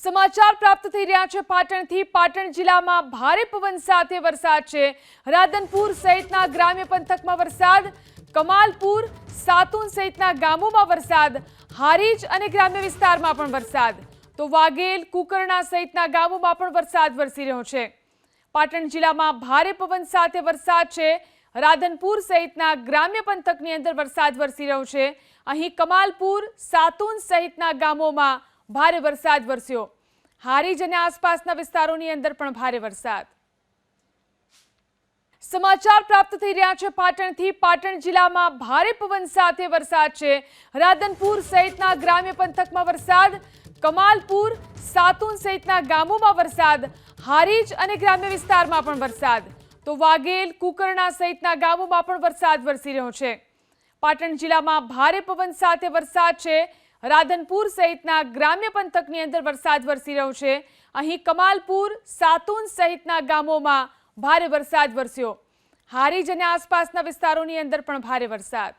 સમાચાર પ્રાપ્ત થઈ રહ્યા છે પાટણથી। પાટણ જિલ્લામાં ભારે પવન સાથે વરસાદ છે। રાધનપુર સહિતના ગ્રામ્ય પંથકમાં વરસાદ, કમાલપુર, સાતુન સહિતના ગામોમાં વરસાદ, હારીજ અને ગ્રામ્ય વિસ્તારમાં પણ વરસાદ, તો વાઘેલ, કુકરણા સહિતના ગામોમાં પણ વરસાદ વરસી રહ્યો છે। પાટણ જિલ્લામાં ભારે પવન સાથે વરસાદ છે। રાધનપુર સહિતના ગ્રામ્ય પંથકની અંદર વરસાદ વરસી રહ્યો છે। અહીં કમાલપુર, સાતુન સહિતના ગામોમાં ભારે વરસાદ વરસ્યો। હારીજ અને આસપાસના વિસ્તારોની અંદર પણ ભારે વરસાદ। સમાચાર પ્રાપ્ત થઈ રહ્યા છે પાટણથી। પાટણ જિલ્લામાં ભારે પવન સાથે વરસાદ છે। રાધનપુર સહિતના ગ્રામ્ય પંથકમાં વરસાદ, કમાલપુર, સાતુન સહિતના ગામોમાં વરસાદ, હારીજ અને ગ્રામ્ય વિસ્તારમાં પણ વરસાદ, તો વાઘેલ, કુકરણા સહિતના ગામોમાં પણ વરસાદ વરસી રહ્યો છે। પાટણ જિલ્લામાં ભારે પવન સાથે વરસાદ છે। રાધનપુર સહિતના ગ્રામ્ય પંથકની અંદર વરસાદ વરસી રહ્યો છે। અહીં કમાલપુર, સાતુન સહિતના ગામોમાં ભારે વરસાદ વરસ્યો। હારીજ અને આસપાસના વિસ્તારોની અંદર પણ ભારે વરસાદ।